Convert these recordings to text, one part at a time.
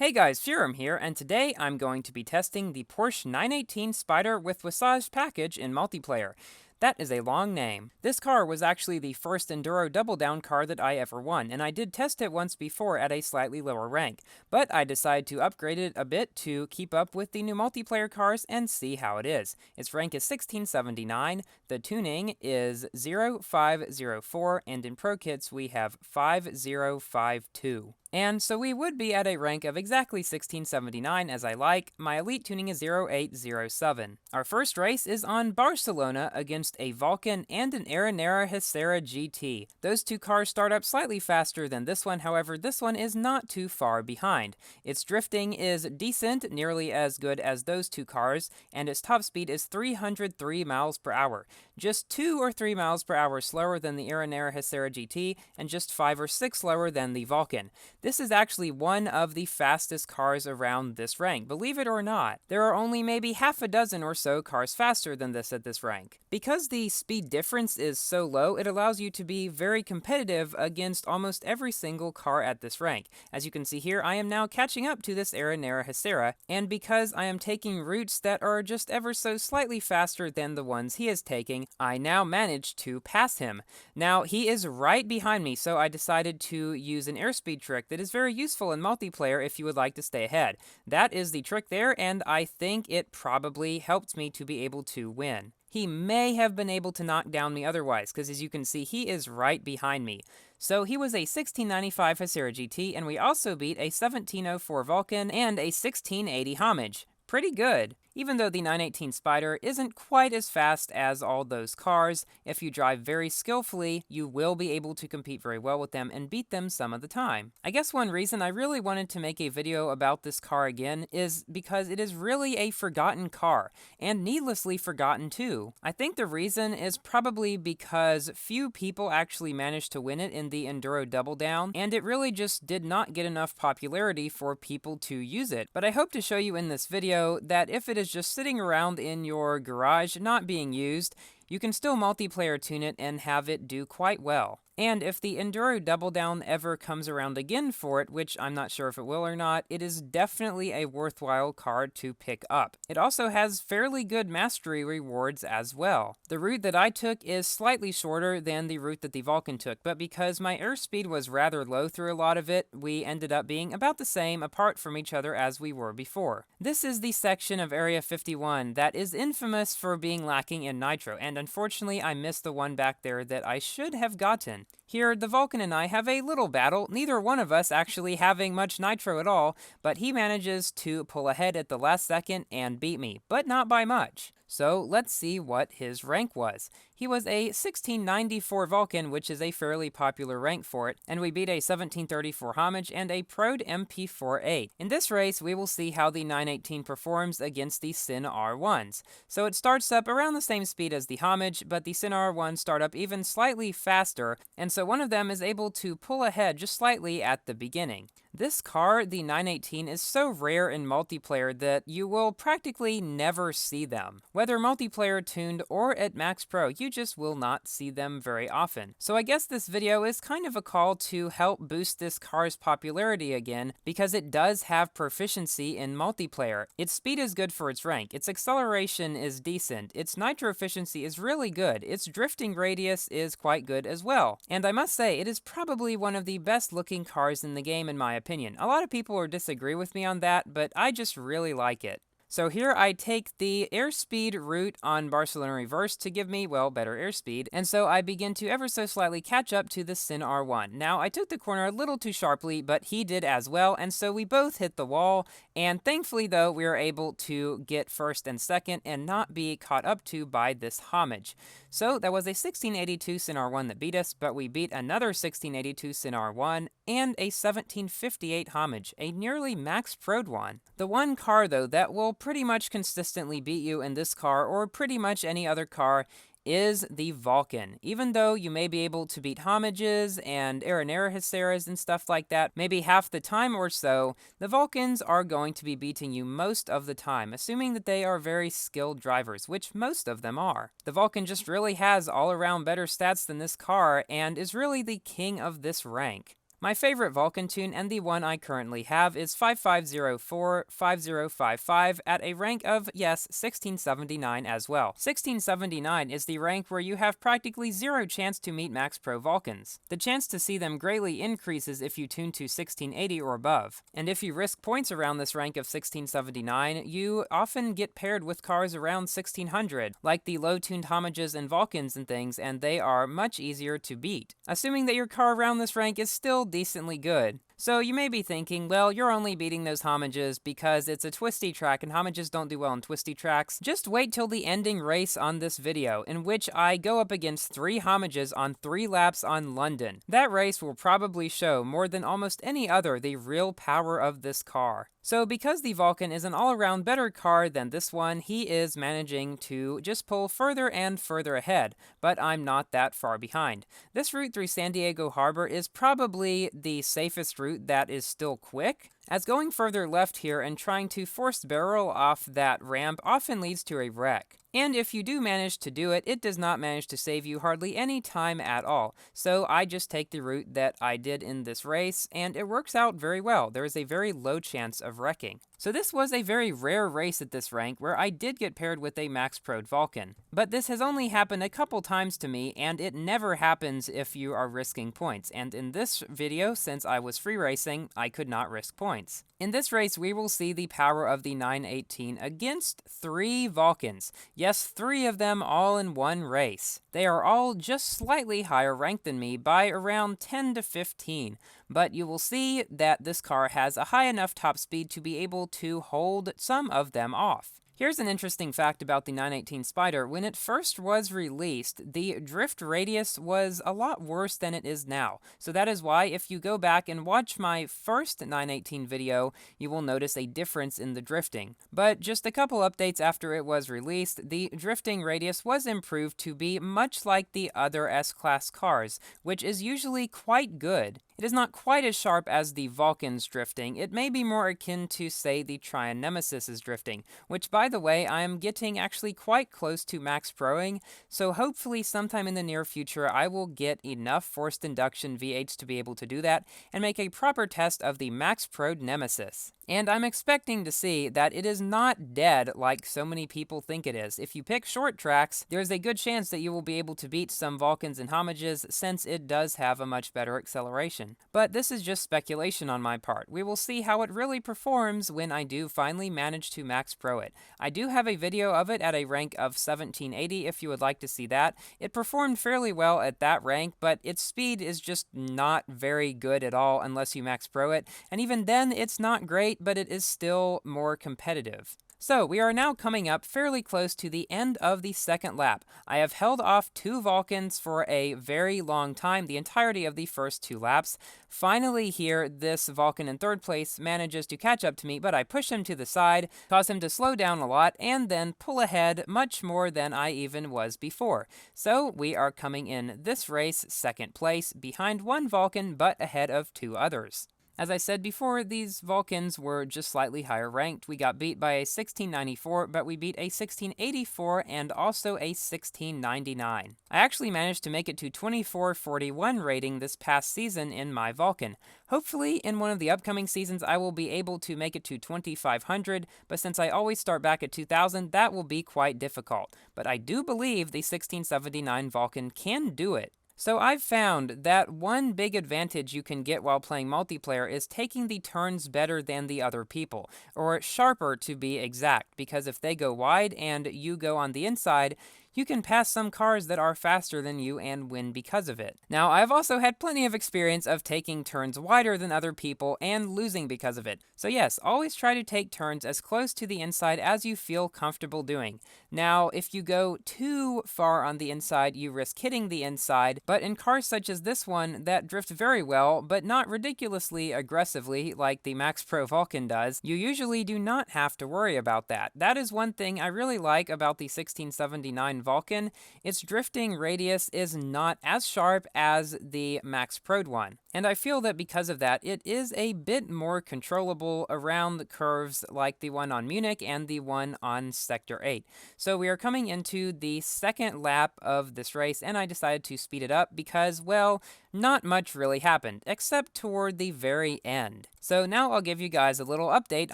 Hey guys, Furum here, and today I'm going to be testing the Porsche 918 Spyder with Hussarya package in multiplayer. That is a long name. This car was actually the first Enduro Double Down car that I ever won, and I did test it once before at a slightly lower rank, but I decided to upgrade it a bit to keep up with the new multiplayer cars and see how it is. Its rank is 1679, the tuning is 0504, and in Pro Kits we have 5052. And so we would be at a rank of exactly 1679 as I like. My elite tuning is 0807. Our first race is on Barcelona against a Vulcan and an Hussarya GT. Those two cars start up slightly faster than this one, however this one is not too far behind. Its drifting is decent, nearly as good as those two cars, and its top speed is 303 miles per hour. Just 2 or 3 miles per hour slower than the Hussarya GT, and just 5 or 6 slower than the Vulcan. This is actually one of the fastest cars around this rank, believe it or not. There are only maybe half a dozen or so cars faster than this at this rank. Because the speed difference is so low, it allows you to be very competitive against almost every single car at this rank. As you can see here, I am now catching up to this Hussarya, and because I am taking routes that are just ever so slightly faster than the ones he is taking, I now managed to pass him. Now, he is right behind me, so I decided to use an airspeed trick that is very useful in multiplayer if you would like to stay ahead. That is the trick there, and I think it probably helped me to be able to win. He may have been able to knock down me otherwise, because as you can see, he is right behind me. So he was a 1695 Hussarya GT, and we also beat a 1704 Vulcan and a 1680 Homage. Pretty good. Even though the 918 Spyder isn't quite as fast as all those cars, if you drive very skillfully, you will be able to compete very well with them and beat them some of the time. I guess one reason I really wanted to make a video about this car again is because it is really a forgotten car, and needlessly forgotten too. I think the reason is probably because few people actually managed to win it in the Enduro Double Down, and it really just did not get enough popularity for people to use it. But I hope to show you in this video that if it is just sitting around in your garage not being used, you can still multiplayer tune it and have it do quite well. And if the Enduro Double Down ever comes around again for it, which I'm not sure if it will or not, it is definitely a worthwhile card to pick up. It also has fairly good mastery rewards as well. The route that I took is slightly shorter than the route that the Vulcan took, but because my airspeed was rather low through a lot of it, we ended up being about the same apart from each other as we were before. This is the section of Area 51 that is infamous for being lacking in nitro, and unfortunately I missed the one back there that I should have gotten. Here, the Vulcan and I have a little battle, neither one of us actually having much nitro at all, but he manages to pull ahead at the last second and beat me, but not by much. So let's see what his rank was. He was a 1694 Vulcan, which is a fairly popular rank for it, and we beat a 1734 Homage and a Pro'd MP48. In this race, we will see how the 918 performs against the Sin R1s. So it starts up around the same speed as the Homage, but the Sin R1s start up even slightly faster, and so one of them is able to pull ahead just slightly at the beginning. This car, the 918, is so rare in multiplayer that you will practically never see them. Whether multiplayer tuned or at Max Pro, you just will not see them very often. So I guess this video is kind of a call to help boost this car's popularity again, because it does have proficiency in multiplayer. Its speed is good for its rank, its acceleration is decent, its nitro efficiency is really good, its drifting radius is quite good as well. And I must say, it is probably one of the best looking cars in the game in my opinion. A lot of people will disagree with me on that, but I just really like it. So here I take the airspeed route on Barcelona Reverse to give me, well, better airspeed, and so I begin to ever so slightly catch up to the Sin R1. Now, I took the corner a little too sharply, but he did as well, and so we both hit the wall, and thankfully, though, we were able to get first and second and not be caught up to by this Homage. So that was a 1682 Sin R1 that beat us, but we beat another 1682 Sin R1 and a 1758 Homage, a nearly max Pro'd one. The one car, though, that will pretty much consistently beat you in this car, or pretty much any other car, is the Vulcan. Even though you may be able to beat Hommages and Hussarras and stuff like that, maybe half the time or so, the Vulcans are going to be beating you most of the time, assuming that they are very skilled drivers, which most of them are. The Vulcan just really has all-around better stats than this car, and is really the king of this rank. My favorite Vulcan tune and the one I currently have is 5504-5055 at a rank of, yes, 1679 as well. 1679 is the rank where you have practically zero chance to meet Max Pro Vulcans. The chance to see them greatly increases if you tune to 1680 or above. And if you risk points around this rank of 1679, you often get paired with cars around 1600, like the low-tuned Hommages and Vulcans and things, and they are much easier to beat, assuming that your car around this rank is still decently good. So you may be thinking, well, you're only beating those Hommages because it's a twisty track and Hommages don't do well on twisty tracks. Just wait till the ending race on this video, in which I go up against 3 Hommages on 3 laps on London. That race will probably show more than almost any other the real power of this car. So because the Vulcan is an all-around better car than this one, he is managing to just pull further and further ahead, but I'm not that far behind. This route through San Diego Harbor is probably the safest route that is still quick, as going further left here and trying to force barrel off that ramp often leads to a wreck. And if you do manage to do it, it does not manage to save you hardly any time at all. So I just take the route that I did in this race, and it works out very well. There is a very low chance of wrecking. So this was a very rare race at this rank where I did get paired with a Max Pro Vulcan. But this has only happened a couple times to me, and it never happens if you are risking points. And in this video, since I was free racing, I could not risk points. In this race, we will see the power of the 918 against 3 Vulcans. Yes, 3 of them all in one race. They are all just slightly higher ranked than me by around 10 to 15. But you will see that this car has a high enough top speed to be able to hold some of them off. Here's an interesting fact about the 918 Spyder. When it first was released, the drift radius was a lot worse than it is now. So that is why if you go back and watch my first 918 video, you will notice a difference in the drifting. But just a couple updates after it was released, the drifting radius was improved to be much like the other S-Class cars, which is usually quite good. It is not quite as sharp as the Vulcan's drifting. It may be more akin to, say, the Trion Nemesis's drifting, which, by the way, I am getting actually quite close to max proing, so hopefully sometime in the near future I will get enough forced induction V8s to be able to do that and make a proper test of the max proed Nemesis. And I'm expecting to see that it is not dead like so many people think it is. If you pick short tracks, there's a good chance that you will be able to beat some Vulcans and Hommages since it does have a much better acceleration. But this is just speculation on my part. We will see how it really performs when I do finally manage to max pro it. I do have a video of it at a rank of 1780 if you would like to see that. It performed fairly well at that rank, but its speed is just not very good at all unless you max pro it, and even then it's not great, but it is still more competitive. So we are now coming up fairly close to the end of the second lap. I have held off 2 Vulcans for a very long time, the entirety of the first 2 laps. Finally here, this Vulcan in third place manages to catch up to me, but I push him to the side, cause him to slow down a lot, and then pull ahead much more than I even was before. So we are coming in this race second place, behind 1 Vulcan, but ahead of 2 others. As I said before, these Vulcans were just slightly higher ranked. We got beat by a 1694, but we beat a 1684 and also a 1699. I actually managed to make it to 2441 rating this past season in my Vulcan. Hopefully, in one of the upcoming seasons, I will be able to make it to 2500, but since I always start back at 2000, that will be quite difficult. But I do believe the 1679 Vulcan can do it. So I've found that one big advantage you can get while playing multiplayer is taking the turns better than the other people, or sharper to be exact, because if they go wide and you go on the inside, you can pass some cars that are faster than you and win because of it. Now, I've also had plenty of experience of taking turns wider than other people and losing because of it. So yes, always try to take turns as close to the inside as you feel comfortable doing. Now, if you go too far on the inside, you risk hitting the inside, but in cars such as this one that drift very well, but not ridiculously aggressively like the Max Pro Vulcan does, you usually do not have to worry about that. That is one thing I really like about the 1679 Vulcan, its drifting radius is not as sharp as the Max Prode one. And I feel that because of that, it is a bit more controllable around the curves like the one on Munich and the one on Sector 8. So we are coming into the second lap of this race, and I decided to speed it up because, well, not much really happened, except toward the very end. So now I'll give you guys a little update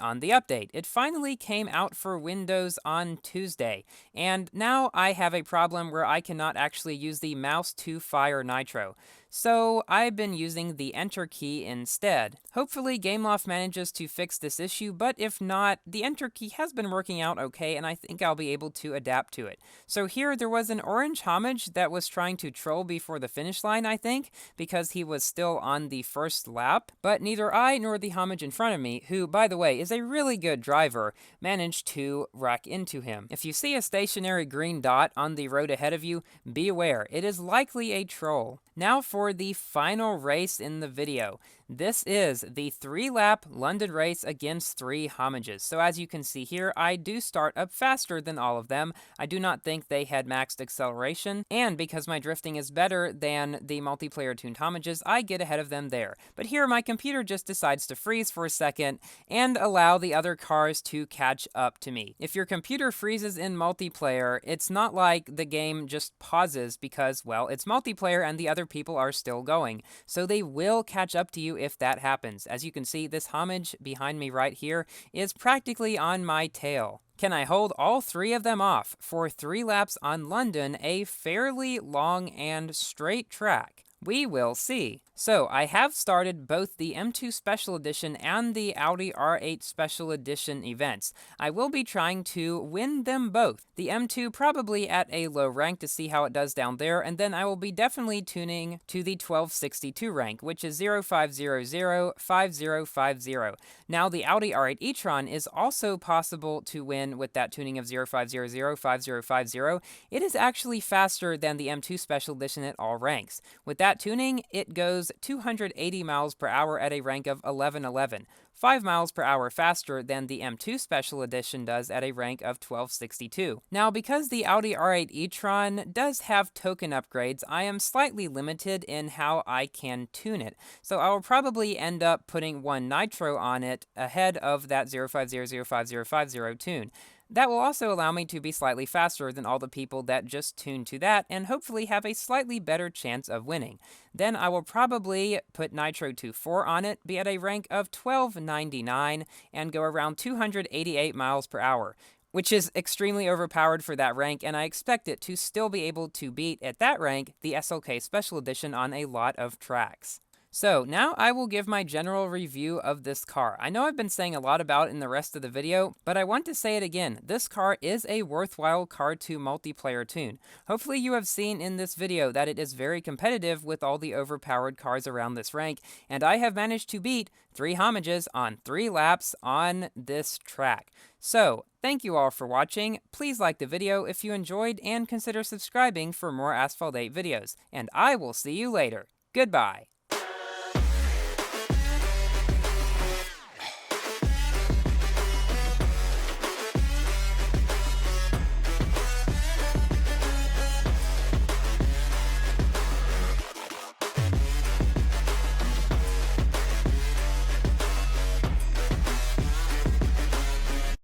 on the update. It finally came out for Windows on Tuesday, and now I have a problem where I cannot actually use the mouse to fire Nitro. So I've been using the Enter key instead. Hopefully Gameloft manages to fix this issue, but if not, the Enter key has been working out okay, and I think I'll be able to adapt to it. So here there was an orange homage that was trying to troll before the finish line, I think, because he was still on the first lap, but neither I nor the homage in front of me, who, by the way, is a really good driver, managed to rack into him. If you see a stationary green dot on the road ahead of you, be aware, it is likely a troll. Now for the final race in the video. This is the 3-lap London race against 3 homages. So as you can see here, I do start up faster than all of them. I do not think they had maxed acceleration, and because my drifting is better than the multiplayer tuned homages, I get ahead of them there. But here my computer just decides to freeze for a second and allow the other cars to catch up to me. If your computer freezes in multiplayer, it's not like the game just pauses because, well, it's multiplayer and the other people are still going. So they will catch up to you if that happens. As you can see, this homage behind me right here is practically on my tail. Can I hold all 3 of them off for 3 laps on London, a fairly long and straight track? We will see. So, I have started both the M2 Special Edition and the Audi R8 Special Edition events. I will be trying to win them both. The M2 probably at a low rank to see how it does down there, and then I will be definitely tuning to the 1262 rank, which is 0500-5050. Now, the Audi R8 e-tron is also possible to win with that tuning of 0500-5050. It is actually faster than the M2 Special Edition at all ranks. With that tuning, it goes 280 miles per hour at a rank of 1111, 5 miles per hour faster than the M2 Special Edition does at a rank of 1262. Now, because the Audi R8 e-tron does have token upgrades, I am slightly limited in how I can tune it. So I will probably end up putting 1 nitro on it ahead of that 0500-5050 tune. That will also allow me to be slightly faster than all the people that just tuned to that and hopefully have a slightly better chance of winning. Then I will probably put Nitro 2.4 on it, be at a rank of 1299, and go around 288 miles per hour, which is extremely overpowered for that rank, and I expect it to still be able to beat, at that rank, the SLK Special Edition on a lot of tracks. So, now I will give my general review of this car. I know I've been saying a lot about it in the rest of the video, but I want to say it again. This car is a worthwhile car to multiplayer tune. Hopefully you have seen in this video that it is very competitive with all the overpowered cars around this rank, and I have managed to beat 3 homages on 3 laps on this track. So, thank you all for watching. Please like the video if you enjoyed and consider subscribing for more Asphalt 8 videos, and I will see you later. Goodbye.